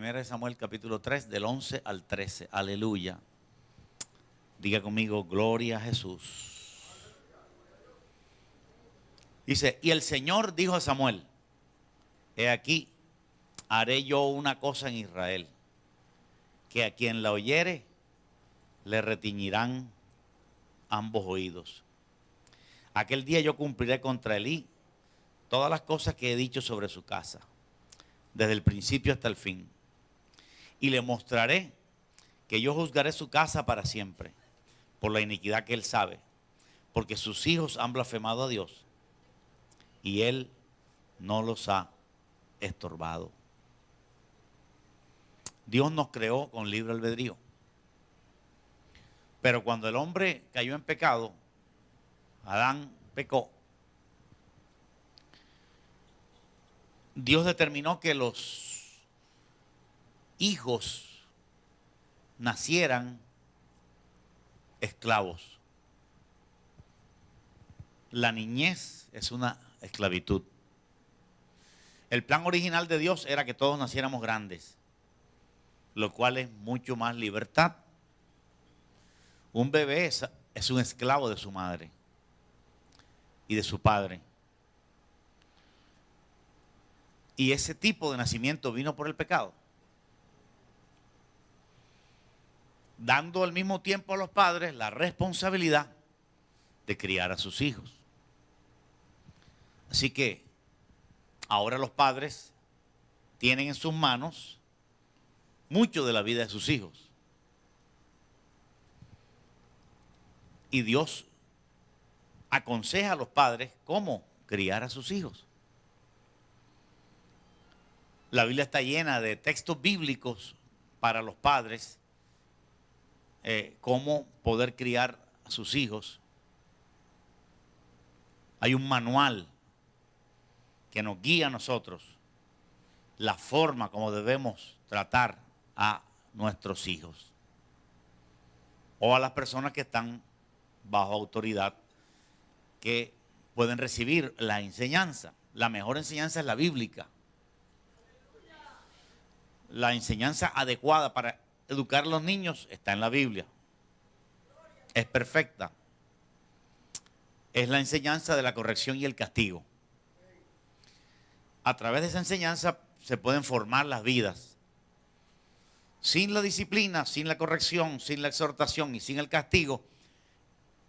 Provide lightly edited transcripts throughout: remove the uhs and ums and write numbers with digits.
1 Samuel capítulo 3, del 11 al 13. Aleluya. Diga conmigo, gloria a Jesús. Dice, y el Señor dijo a Samuel, he aquí, haré yo una cosa en Israel, que a quien la oyere, le retiñirán ambos oídos. Aquel día yo cumpliré contra Elí todas las cosas que he dicho sobre su casa, desde el principio hasta el fin. Y le mostraré que yo juzgaré su casa para siempre, por la iniquidad que él sabe, porque sus hijos han blasfemado a Dios, y él no los ha estorbado. Dios nos creó con libre albedrío. Pero cuando el hombre cayó en pecado, Adán pecó, Dios determinó que los hijos nacieran esclavos. La niñez es una esclavitud. El plan original de Dios era que todos naciéramos grandes, lo cual es mucho más libertad. Un bebé es un esclavo de su madre y de su padre. Y ese tipo de nacimiento vino por el pecado, dando al mismo tiempo a los padres la responsabilidad de criar a sus hijos. Así que ahora los padres tienen en sus manos mucho de la vida de sus hijos. Y Dios aconseja a los padres cómo criar a sus hijos. La Biblia está llena de textos bíblicos para los padres, cómo poder criar a sus hijos. Hay un manual que nos guía a nosotros la forma como debemos tratar a nuestros hijos o a las personas que están bajo autoridad, que pueden recibir la enseñanza. La mejor enseñanza es la bíblica. La enseñanza adecuada para educar a los niños está en la Biblia. Es perfecta. Es la enseñanza de la corrección y el castigo. A través de esa enseñanza se pueden formar las vidas. Sin la disciplina, sin la corrección, sin la exhortación y sin el castigo,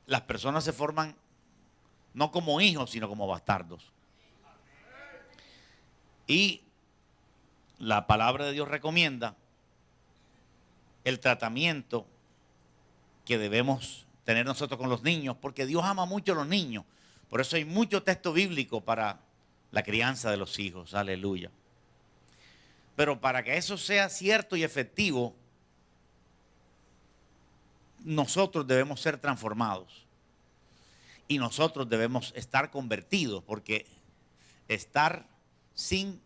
las personas se forman no como hijos, sino como bastardos. Y la palabra de Dios recomienda el tratamiento que debemos tener nosotros con los niños, porque Dios ama mucho a los niños. Por eso hay mucho texto bíblico para la crianza de los hijos. Aleluya. Pero para que eso sea cierto y efectivo, nosotros debemos ser transformados. Y nosotros debemos estar convertidos, porque estar sin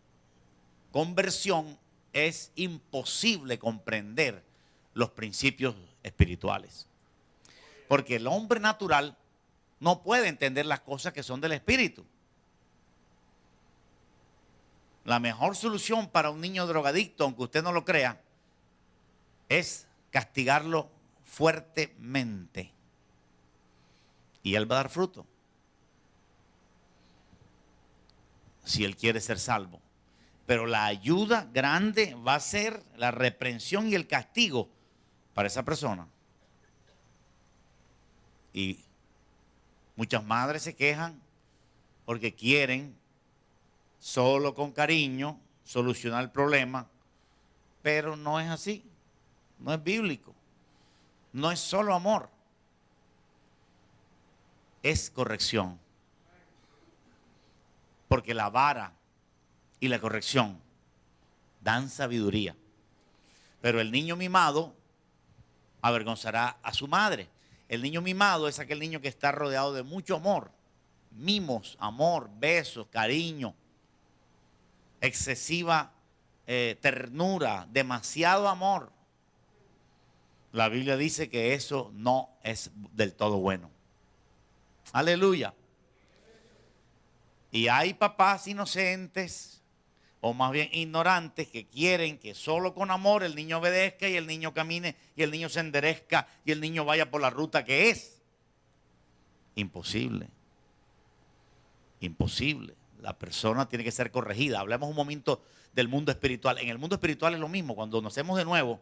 conversión es imposible comprender los principios espirituales. Porque el hombre natural no puede entender las cosas que son del espíritu. La mejor solución para un niño drogadicto, aunque usted no lo crea, es castigarlo fuertemente. Y él va a dar fruto, si él quiere ser salvo. Pero la ayuda grande va a ser la reprensión y el castigo para esa persona. Y muchas madres se quejan porque quieren solo con cariño solucionar el problema, pero no es así. No es bíblico. No es solo amor. Es corrección. Porque la vara y la corrección dan sabiduría. Pero el niño mimado avergonzará a su madre. El niño mimado es aquel niño que está rodeado de mucho amor. Mimos, amor, besos, cariño, excesiva ternura, demasiado amor. La Biblia dice que eso no es del todo bueno. Aleluya. Y hay papás inocentes, o más bien ignorantes, que quieren que solo con amor el niño obedezca y el niño camine y el niño se enderezca y el niño vaya por la ruta que es. Imposible. Imposible. La persona tiene que ser corregida. Hablemos un momento del mundo espiritual. En el mundo espiritual es lo mismo. Cuando nacemos de nuevo,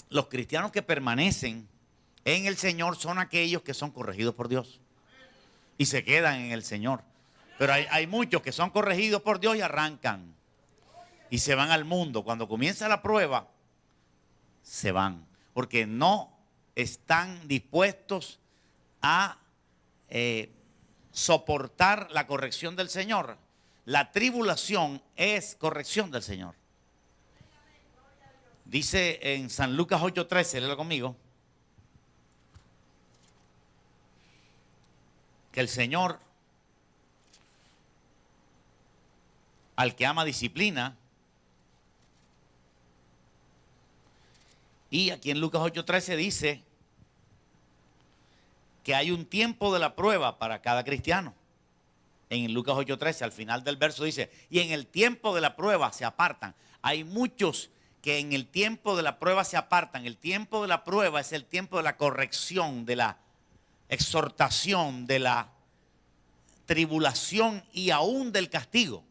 los cristianos que permanecen en el Señor son aquellos que son corregidos por Dios y se quedan en el Señor. Pero hay muchos que son corregidos por Dios y arrancan y se van al mundo. Cuando comienza la prueba, se van porque no están dispuestos a soportar la corrección del Señor. La tribulación es corrección del Señor. Dice en San Lucas 8:13, léelo conmigo, que el Señor al que ama disciplina. Y aquí en Lucas 8:13 dice que hay un tiempo de la prueba para cada cristiano. En Lucas 8:13, al final del verso dice, y en el tiempo de la prueba se apartan. Hay muchos que en el tiempo de la prueba se apartan. El tiempo de la prueba es el tiempo de la corrección, de la exhortación, de la tribulación y aún del castigo.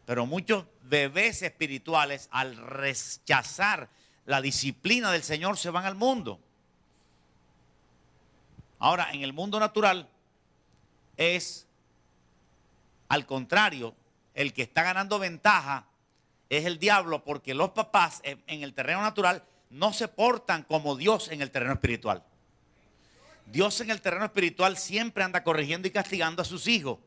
Pero muchos bebés espirituales, al rechazar la disciplina del Señor, se van al mundo. Ahora, en el mundo natural es al contrario. El que está ganando ventaja es el diablo, porque los papás en el terreno natural no se portan como Dios en el terreno espiritual. Dios en el terreno espiritual siempre anda corrigiendo y castigando a sus hijos,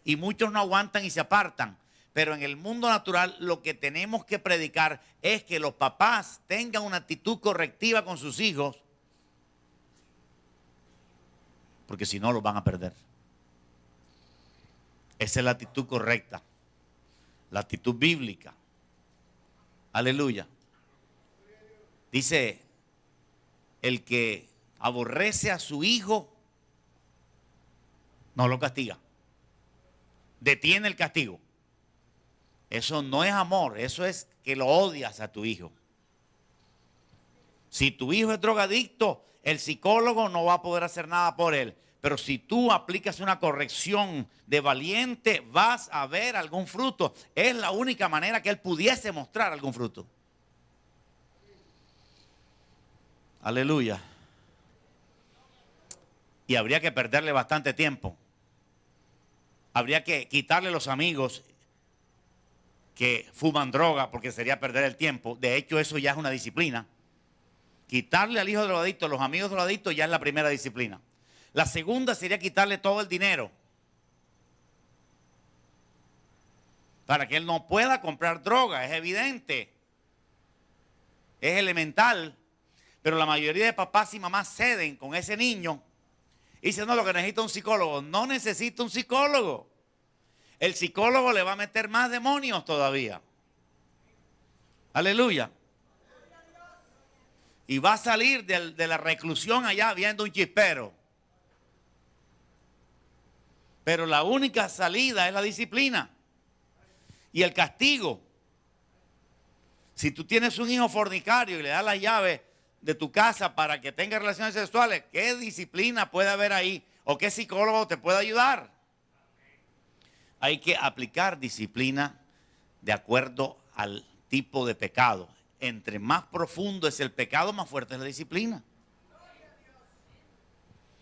y muchos no aguantan y se apartan. Pero en el mundo natural lo que tenemos que predicar es que los papás tengan una actitud correctiva con sus hijos, porque si no los van a perder. Esa es la actitud correcta, la actitud bíblica. Aleluya. Dice, el que aborrece a su hijo no lo castiga, detiene el castigo. Eso no es amor, eso es que lo odias a tu hijo. Si tu hijo es drogadicto, el psicólogo no va a poder hacer nada por él. Pero si tú aplicas una corrección de valiente, vas a ver algún fruto. Es la única manera que él pudiese mostrar algún fruto. Aleluya. Y habría que perderle bastante tiempo. Habría que quitarle los amigos que fuman droga, porque sería perder el tiempo. De hecho, eso ya es una disciplina. Quitarle al hijo drogadicto, los amigos drogadictos, ya es la primera disciplina. La segunda sería quitarle todo el dinero, para que él no pueda comprar droga. Es evidente, es elemental. Pero la mayoría de papás y mamás ceden con ese niño y dicen, no, lo que necesita un psicólogo. No necesita un psicólogo. El psicólogo le va a meter más demonios todavía. Aleluya. Y va a salir de la reclusión allá viendo un chispero. Pero la única salida es la disciplina y el castigo. Si tú tienes un hijo fornicario y le das la llave de tu casa para que tenga relaciones sexuales, ¿qué disciplina puede haber ahí? ¿O qué psicólogo te puede ayudar? Hay que aplicar disciplina de acuerdo al tipo de pecado. Entre más profundo es el pecado, más fuerte es la disciplina.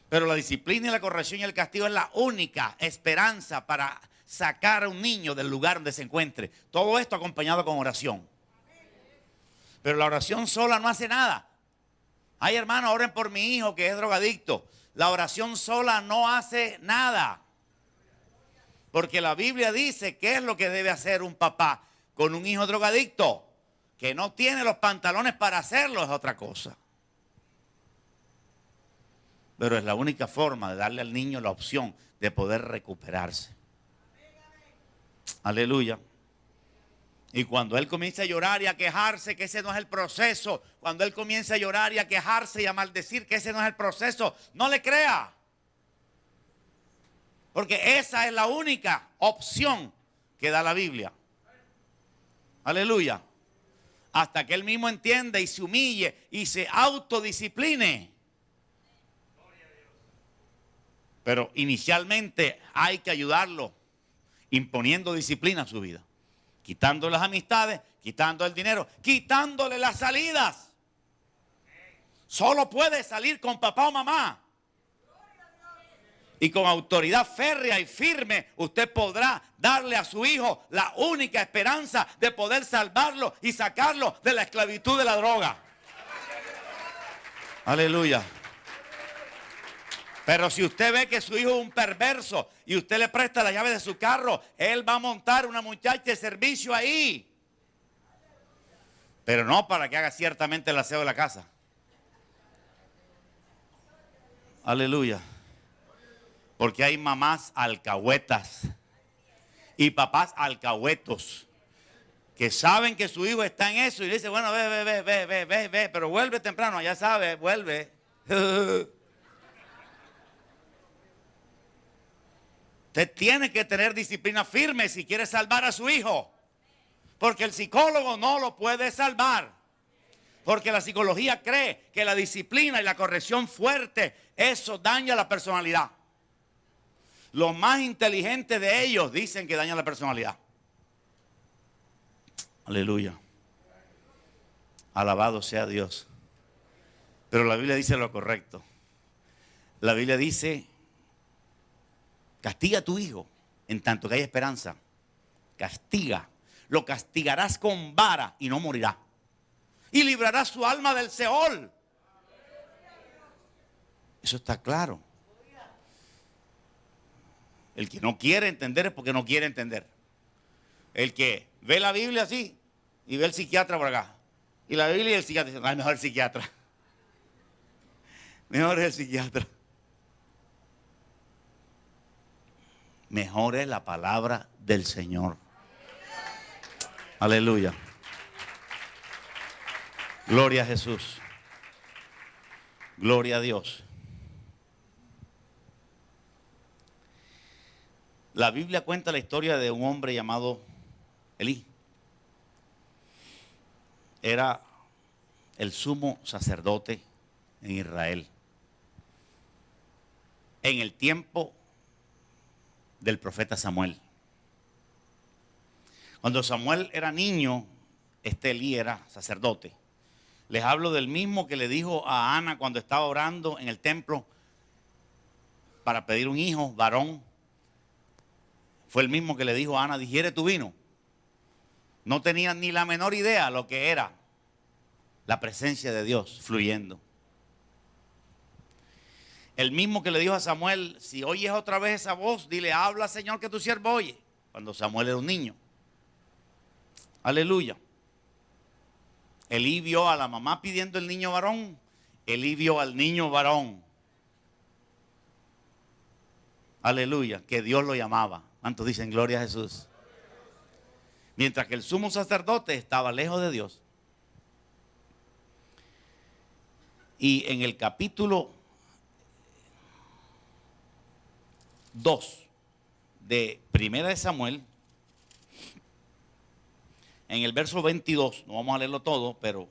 Pero la disciplina y la corrección y el castigo es la única esperanza para sacar a un niño del lugar donde se encuentre. Todo esto acompañado con oración. Pero la oración sola no hace nada. Ay, hermano, oren por mi hijo que es drogadicto. La oración sola no hace nada. Porque la Biblia dice qué es lo que debe hacer un papá con un hijo drogadicto. Que no tiene los pantalones para hacerlo es otra cosa. Pero es la única forma de darle al niño la opción de poder recuperarse. Aleluya. Y cuando él comienza a llorar y a quejarse, que ese no es el proceso. Cuando él comienza a llorar y a quejarse y a maldecir, que ese no es el proceso, no le crea. Porque esa es la única opción que da la Biblia. Aleluya. Hasta que él mismo entienda y se humille y se autodiscipline. Pero inicialmente hay que ayudarlo, imponiendo disciplina a su vida. Quitándole las amistades, quitando el dinero, quitándole las salidas. Solo puede salir con papá o mamá. Y con autoridad férrea y firme usted podrá darle a su hijo la única esperanza de poder salvarlo y sacarlo de la esclavitud de la droga. Aleluya. Pero si usted ve que su hijo es un perverso y usted le presta la llave de su carro, él va a montar una muchacha de servicio ahí. Pero no para que haga ciertamente el aseo de la casa. Aleluya. Porque hay mamás alcahuetas y papás alcahuetos que saben que su hijo está en eso y le dicen, bueno, ve, pero vuelve temprano, ya sabe, vuelve. Usted tiene que tener disciplina firme si quiere salvar a su hijo. Porque el psicólogo no lo puede salvar. Porque la psicología cree que la disciplina y la corrección fuerte, eso daña la personalidad. Los más inteligentes de ellos dicen que daña la personalidad. Aleluya. Alabado sea Dios. Pero la Biblia dice lo correcto. La Biblia dice, castiga a tu hijo en tanto que hay esperanza. Castiga. Lo castigarás con vara y no morirá. Y librarás su alma del Seol. Eso está claro. El que no quiere entender es porque no quiere entender. El que ve la Biblia así y ve el psiquiatra por acá. Y la Biblia y el psiquiatra dicen, mejor el psiquiatra. Mejor es el psiquiatra. Mejor es la palabra del Señor. Aleluya. Gloria a Jesús. Gloria a Dios. La Biblia cuenta la historia de un hombre llamado Elí. Era el sumo sacerdote en Israel. En el tiempo del profeta Samuel. Cuando Samuel era niño, Elí era sacerdote. Les hablo del mismo que le dijo a Ana cuando estaba orando en el templo para pedir un hijo, varón. Fue el mismo que le dijo a Ana, digiere tu vino. No tenía ni la menor idea lo que era la presencia de Dios fluyendo. El mismo que le dijo a Samuel, si oyes otra vez esa voz, dile, habla Señor que tu siervo oye. Cuando Samuel era un niño. Aleluya. Elí vio a la mamá pidiendo el niño varón. Elí vio al niño varón. Aleluya, que Dios lo llamaba. ¿Cuántos dicen gloria a Jesús? Mientras que el sumo sacerdote estaba lejos de Dios. Y en el capítulo 2 de Primera de Samuel, en el verso 22, no vamos a leerlo todo, pero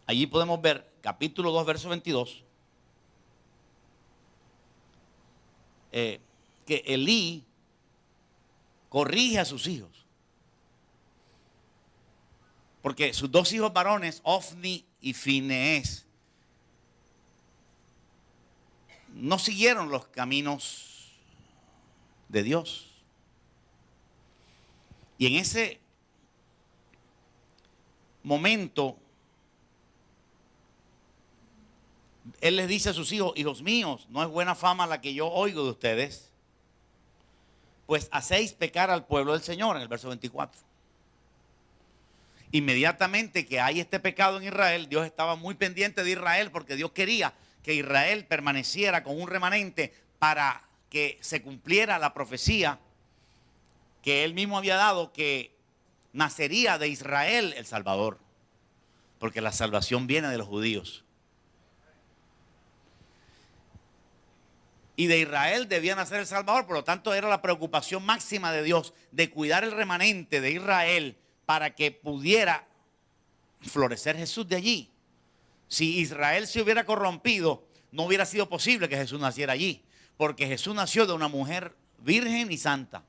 allí podemos ver, capítulo 2, verso 22, que Elí corrige a sus hijos. Porque sus dos hijos varones, Ofni y Finees, no siguieron los caminos de Dios. Y en ese momento, él les dice a sus hijos, hijos míos, no es buena fama la que yo oigo de ustedes, pues hacéis pecar al pueblo del Señor, en el verso 24. Inmediatamente que hay este pecado en Israel, Dios estaba muy pendiente de Israel porque Dios quería que Israel permaneciera con un remanente para que se cumpliera la profecía que él mismo había dado, que nacería de Israel el Salvador, porque la salvación viene de los judíos. Y de Israel debía nacer el Salvador. Por lo tanto, era la preocupación máxima de Dios de cuidar el remanente de Israel para que pudiera florecer Jesús de allí. Si Israel se hubiera corrompido, no hubiera sido posible que Jesús naciera allí. Porque Jesús nació de una mujer virgen y santa.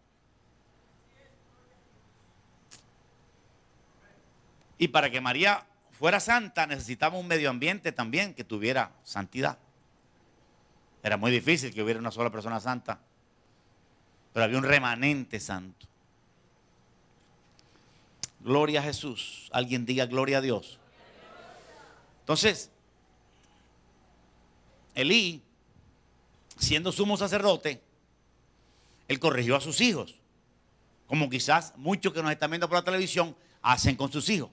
Y para que María fuera santa, necesitaba un medio ambiente también que tuviera santidad. Era muy difícil que hubiera una sola persona santa, pero había un remanente santo. Gloria a Jesús. Alguien diga gloria a Dios. Entonces, Elí, siendo sumo sacerdote, él corrigió a sus hijos, como quizás muchos que nos están viendo por la televisión hacen con sus hijos.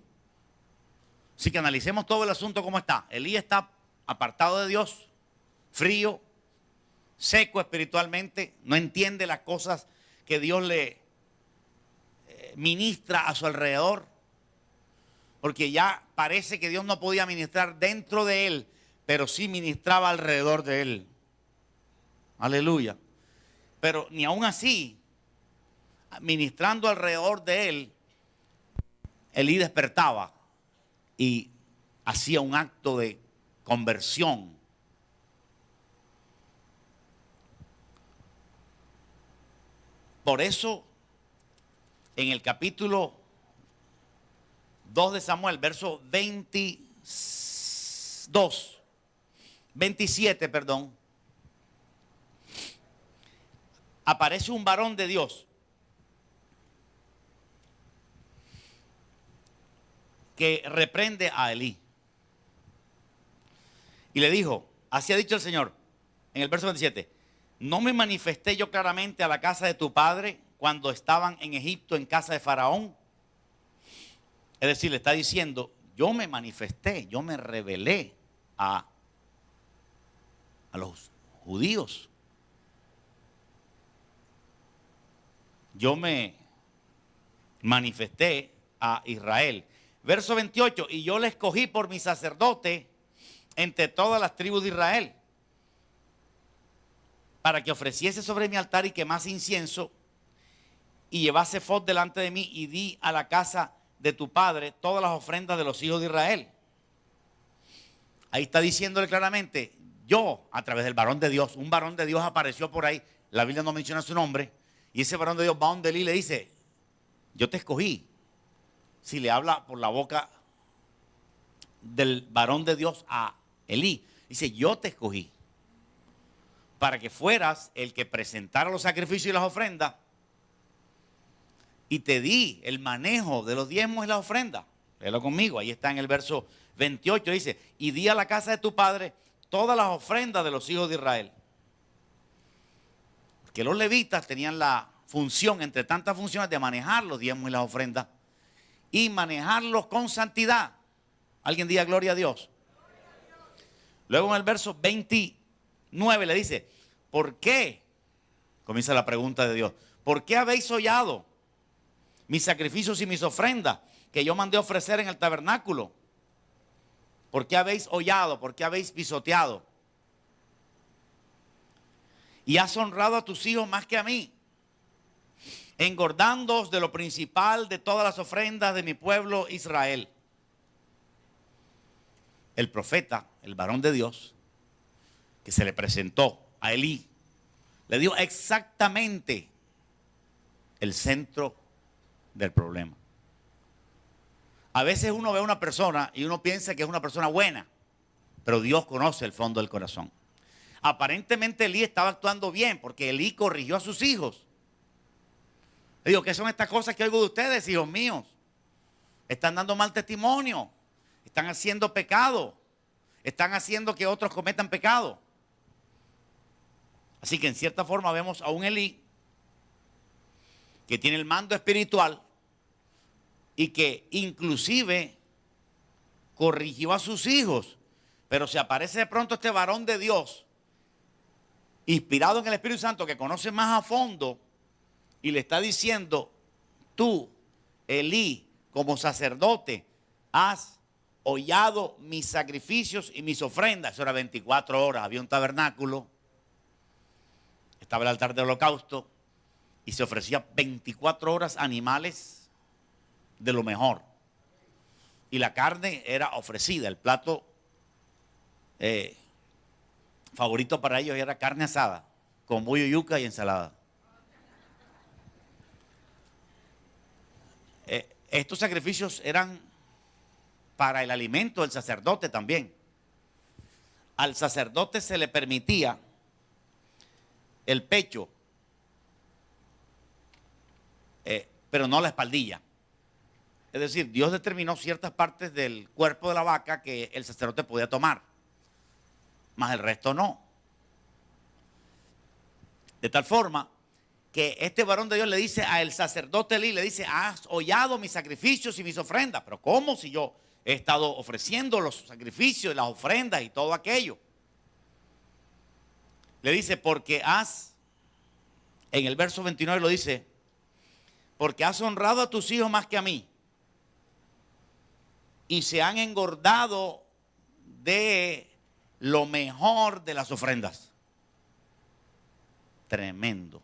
Así que analicemos todo el asunto como está. Elí está apartado de Dios, frío, seco espiritualmente, no entiende las cosas que Dios le ministra a su alrededor, porque ya parece que Dios no podía ministrar dentro de él, pero sí ministraba alrededor de él. Aleluya. Pero ni aún así, ministrando alrededor de él, Elí despertaba y hacía un acto de conversión. Por eso, en el capítulo 2 de Samuel, verso 27, aparece un varón de Dios que reprende a Elí. Y le dijo, así ha dicho el Señor, en el verso 27, ¿no me manifesté yo claramente a la casa de tu padre cuando estaban en Egipto en casa de Faraón? Es decir, le está diciendo, yo me manifesté, yo me revelé a los judíos. Yo me manifesté a Israel. Verso 28, y yo le escogí por mi sacerdote entre todas las tribus de Israel, para que ofreciese sobre mi altar y quemase incienso y llevase ephod delante de mí, y di a la casa de tu padre todas las ofrendas de los hijos de Israel. Ahí está diciéndole claramente, yo, a través del varón de Dios, un varón de Dios apareció por ahí, la Biblia no menciona su nombre, y ese varón de Dios va donde Elí y le dice, yo te escogí. Si le habla por la boca del varón de Dios a Elí, dice, yo te escogí para que fueras el que presentara los sacrificios y las ofrendas, y te di el manejo de los diezmos y las ofrendas. Léelo conmigo, ahí está en el verso 28, dice, y di a la casa de tu padre todas las ofrendas de los hijos de Israel. Porque los levitas tenían la función, entre tantas funciones, de manejar los diezmos y las ofrendas, y manejarlos con santidad. Alguien diga gloria a Dios. Luego en el verso 29 le dice, ¿por qué? Comienza la pregunta de Dios. ¿Por qué habéis hollado mis sacrificios y mis ofrendas que yo mandé ofrecer en el tabernáculo? ¿Por qué habéis hollado? ¿Por qué habéis pisoteado? Y has honrado a tus hijos más que a mí, engordándoos de lo principal de todas las ofrendas de mi pueblo Israel. El profeta, el varón de Dios, que se le presentó a Elí, le dio exactamente el centro del problema. A veces uno ve a una persona y uno piensa que es una persona buena, pero Dios conoce el fondo del corazón. Aparentemente Elí estaba actuando bien porque Elí corrigió a sus hijos. Le digo, ¿qué son estas cosas que oigo de ustedes, hijos míos? Están dando mal testimonio, están haciendo pecado, están haciendo que otros cometan pecado. Así que en cierta forma vemos a un Elí que tiene el mando espiritual y que inclusive corrigió a sus hijos, pero se aparece de pronto este varón de Dios, inspirado en el Espíritu Santo, que conoce más a fondo, y le está diciendo, tú, Elí, como sacerdote, has hollado mis sacrificios y mis ofrendas. Eso era 24 horas, había un tabernáculo. estaba el altar de holocausto y se ofrecía 24 horas animales de lo mejor. Y la carne era ofrecida, el plato favorito para ellos era carne asada, con bollo, yuca y ensalada. Estos sacrificios eran para el alimento del sacerdote también. Al sacerdote se le permitía el pecho, pero no la espaldilla. Es decir, Dios determinó ciertas partes del cuerpo de la vaca que el sacerdote podía tomar, mas el resto no. De tal forma que este varón de Dios le dice al sacerdote Elí, le dice: has hollado mis sacrificios y mis ofrendas. Pero ¿cómo si yo he estado ofreciendo los sacrificios y las ofrendas y todo aquello? Le dice: porque has, en el verso 29 lo dice, porque has honrado a tus hijos más que a mí, y se han engordado de lo mejor de las ofrendas. Tremendo.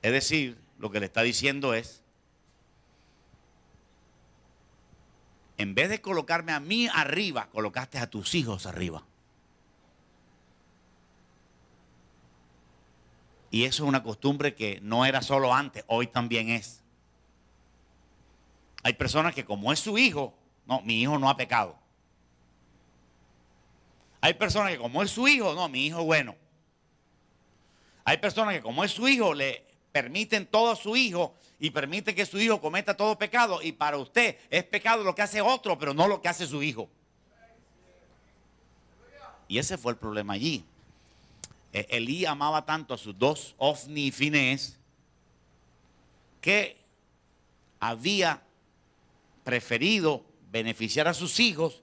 Es decir, lo que le está diciendo es: en vez de colocarme a mí arriba, colocaste a tus hijos arriba. Y eso es una costumbre que no era solo antes, hoy también es. Hay personas que, como es su hijo, no, mi hijo no ha pecado. Hay personas que, como es su hijo, no, mi hijo es bueno. Hay personas que, como es su hijo, le permiten todo a su hijo y permiten que su hijo cometa todo pecado, y para usted es pecado lo que hace otro, pero no lo que hace su hijo. Y ese fue el problema allí. Elí amaba tanto a sus dos, Ofni y Finés, que había preferido beneficiar a sus hijos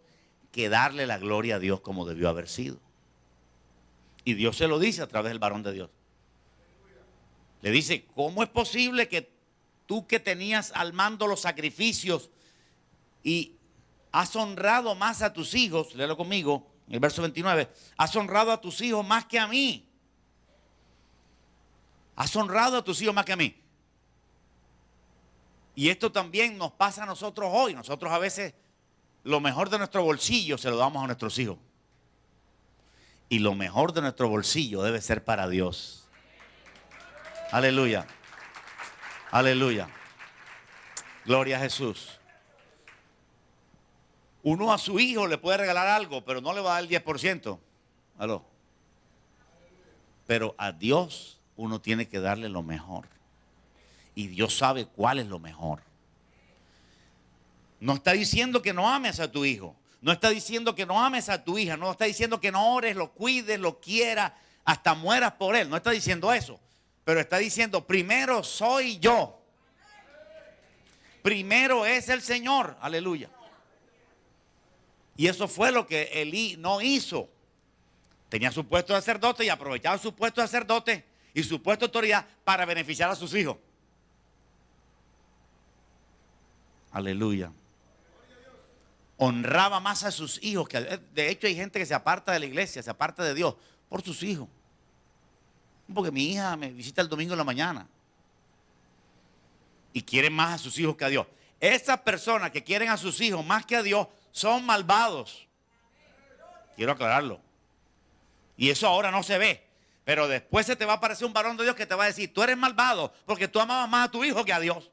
que darle la gloria a Dios como debió haber sido. Y Dios se lo dice a través del varón de Dios. Le dice: ¿cómo es posible que tú, que tenías al mando los sacrificios y has honrado más a tus hijos? Léelo conmigo, en el verso 29. Has honrado a tus hijos más que a mí. Has honrado a tus hijos más que a mí. Y esto también nos pasa a nosotros hoy. Nosotros a veces lo mejor de nuestro bolsillo se lo damos a nuestros hijos. Y lo mejor de nuestro bolsillo debe ser para Dios. Aleluya. Aleluya. Gloria a Jesús. Uno a su hijo le puede regalar algo, pero no le va a dar el 10%. ¿Aló? Pero a Dios uno tiene que darle lo mejor. Y Dios sabe cuál es lo mejor. No está diciendo que no ames a tu hijo. No está diciendo que no ames a tu hija. No está diciendo que no ores, lo cuides, lo quieras, hasta mueras por él. No está diciendo eso. Pero está diciendo: primero soy yo. Primero es el Señor. Aleluya. Y eso fue lo que Elí no hizo. Tenía su puesto de sacerdote y aprovechaba su puesto de sacerdote y su puesto de autoridad para beneficiar a sus hijos. Aleluya. Honraba más a sus hijos. De hecho, hay gente que se aparta de la iglesia, se aparta de Dios por sus hijos. Porque mi hija me visita el domingo en la mañana. Y quieren más a sus hijos que a Dios. Esas personas que quieren a sus hijos más que a Dios son malvados. Quiero aclararlo. Y eso ahora no se ve. Pero después se te va a aparecer un varón de Dios que te va a decir: tú eres malvado porque tú amabas más a tu hijo que a Dios.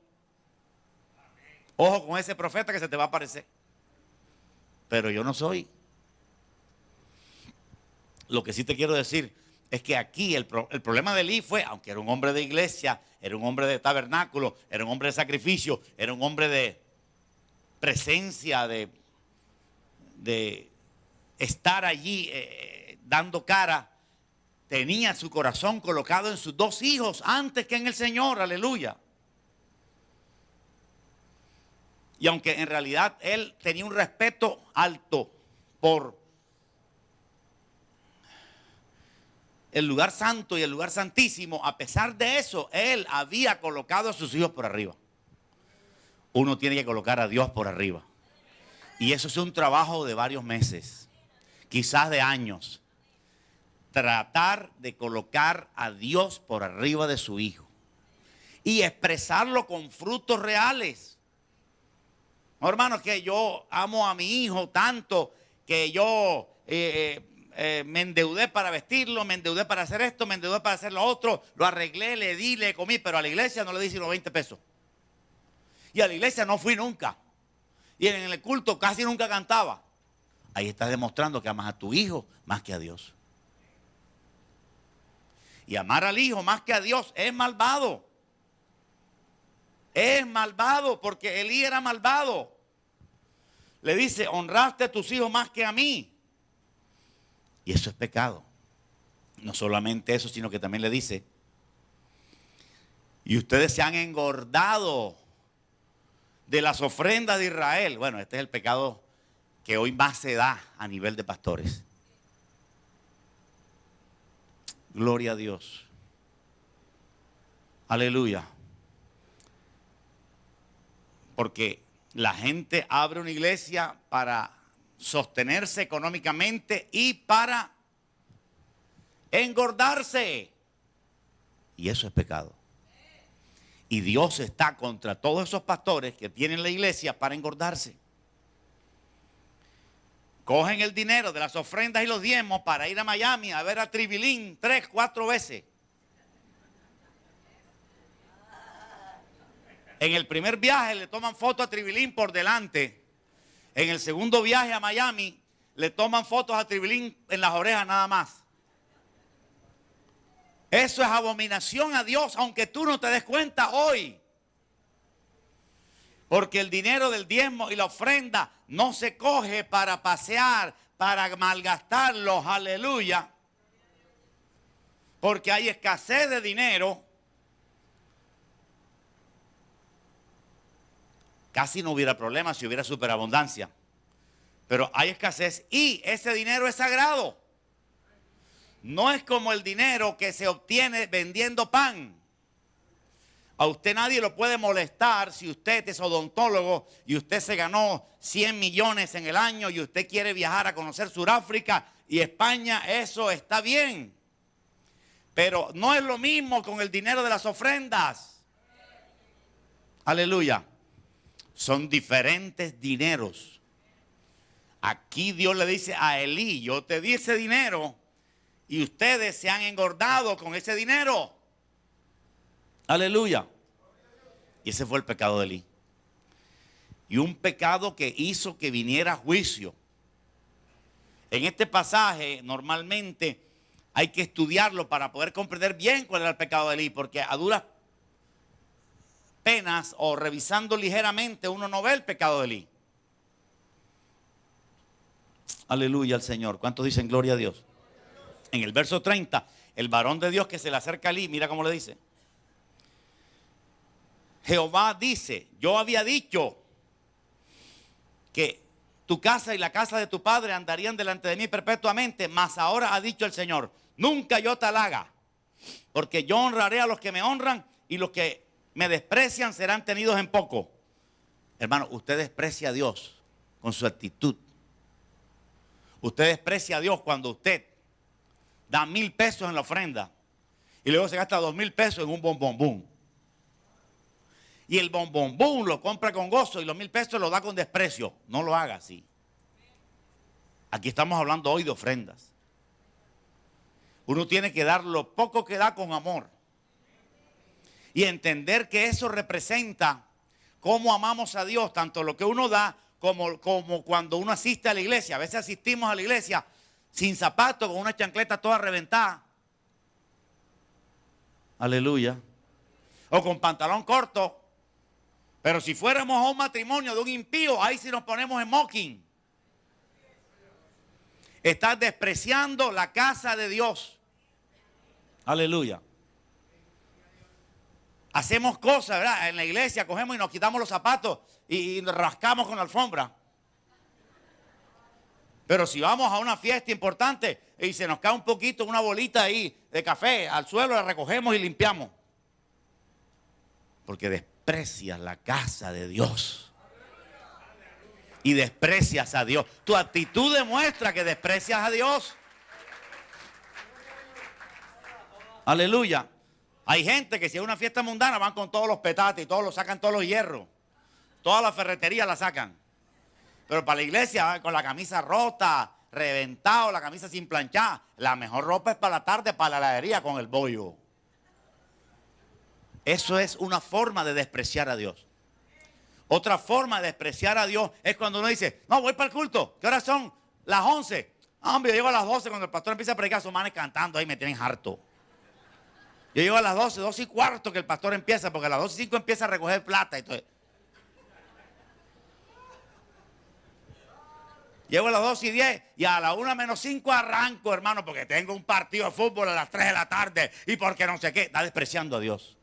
Ojo con ese profeta que se te va a aparecer. Pero yo no soy. Lo que sí te quiero decir es que aquí el problema de Elí fue, aunque era un hombre de iglesia, era un hombre de tabernáculo, era un hombre de sacrificio, era un hombre de presencia, de estar allí dando cara, tenía su corazón colocado en sus dos hijos antes que en el Señor. Aleluya. Y aunque en realidad él tenía un respeto alto por el lugar santo y el lugar santísimo, a pesar de eso, él había colocado a sus hijos por arriba. Uno tiene que colocar a Dios por arriba. Y eso es un trabajo de varios meses, quizás de años. tratar de colocar a Dios por arriba de su hijo y expresarlo con frutos reales. No, hermanos, que yo amo a mi hijo tanto que yo me endeudé para vestirlo, me endeudé para hacer esto, me endeudé para hacer lo otro, lo arreglé, le di, le comí, pero a la iglesia no le di sino 20 pesos. Y a la iglesia no fui nunca. Y en el culto casi nunca cantaba. Ahí estás demostrando que amas a tu hijo más que a Dios. Y amar al hijo más que a Dios es malvado. Es malvado porque Elí era malvado. Le dice, honraste a tus hijos más que a mí. Y eso es pecado. No solamente eso, sino que también le dice, y ustedes se han engordado de las ofrendas de Israel. Bueno, este es el pecado que hoy más se da a nivel de pastores. Gloria a Dios. Aleluya. Porque la gente abre una iglesia para sostenerse económicamente y para engordarse. Y eso es pecado. Y Dios está contra todos esos pastores que tienen la iglesia para engordarse. Cogen el dinero de las ofrendas y los diezmos para ir a Miami a ver a Tribilín 3, 4 veces. En el primer viaje le toman foto a Tribilín por delante. En el segundo viaje a Miami le toman fotos a Tribilín en las orejas nada más. Eso es abominación a Dios, aunque tú no te des cuenta hoy. Porque el dinero del diezmo y la ofrenda no se coge para pasear, para malgastarlos, aleluya. Porque hay escasez de dinero. Casi no hubiera problema si hubiera superabundancia. Pero hay escasez y ese dinero es sagrado. No es como el dinero que se obtiene vendiendo pan. A usted nadie lo puede molestar si usted es odontólogo y usted se ganó 100 millones en el año y usted quiere viajar a conocer Sudáfrica y España. Eso está bien. Pero no es lo mismo con el dinero de las ofrendas. Aleluya. Son diferentes dineros. Aquí Dios le dice a Elí, yo te di ese dinero y ustedes se han engordado con ese dinero. Aleluya. Y ese fue el pecado de Elí. Y un pecado que hizo que viniera juicio. En este pasaje normalmente hay que estudiarlo para poder comprender bien cuál era el pecado de Elí, porque a duras penas o revisando ligeramente uno no ve el pecado de Elí. Aleluya al Señor. ¿Cuántos dicen gloria a Dios? En el verso 30, el varón de Dios que se le acerca a Elí, mira cómo le dice. Jehová dice, yo había dicho que tu casa y la casa de tu padre andarían delante de mí perpetuamente, mas ahora ha dicho el Señor, nunca yo tal haga, porque yo honraré a los que me honran y los que me desprecian serán tenidos en poco. Hermano, usted desprecia a Dios con su actitud. Usted desprecia a Dios cuando usted da 1,000 pesos en la ofrenda y luego se gasta 2,000 pesos en un bombombón. Y el bombombón lo compra con gozo y los 1,000 pesos lo da con desprecio. No lo haga así. Aquí estamos hablando hoy de ofrendas. Uno tiene que dar lo poco que da con amor. Y entender que eso representa cómo amamos a Dios, tanto lo que uno da como cuando uno asiste a la iglesia. A veces asistimos a la iglesia sin zapatos, con una chancleta toda reventada. Aleluya. O con pantalón corto. Pero si fuéramos a un matrimonio de un impío, ahí sí nos ponemos en smoking. Estás despreciando la casa de Dios. Aleluya. Hacemos cosas, ¿verdad? En la iglesia cogemos y nos quitamos los zapatos y nos rascamos con la alfombra. Pero si vamos a una fiesta importante y se nos cae un poquito, una bolita ahí de café al suelo, la recogemos y limpiamos. Porque desprecias la casa de Dios. Y desprecias a Dios. Tu actitud demuestra que desprecias a Dios. Aleluya. Hay gente que si es una fiesta mundana van con todos los petates y todos los sacan todos los hierros. Toda la ferretería la sacan. Pero para la iglesia van con la camisa rota, reventado, la camisa sin planchar. La mejor ropa es para la tarde, para la heladería con el bollo. Eso es una forma de despreciar a Dios. Otra forma de despreciar a Dios es cuando uno dice, no, voy para el culto. ¿Qué horas son? Las 11. Ah, hombre, yo llego a las 12 cuando el pastor empieza a predicar, sus manes cantando ahí me tienen harto. Yo llego a las 12 y cuarto que el pastor empieza, porque a las 12:05 empieza a recoger plata. Entonces, llego a las 12:10 y a la 1:05 arranco, hermano, porque tengo un partido de fútbol a las 3 de la tarde y porque no sé qué. Está despreciando a Dios.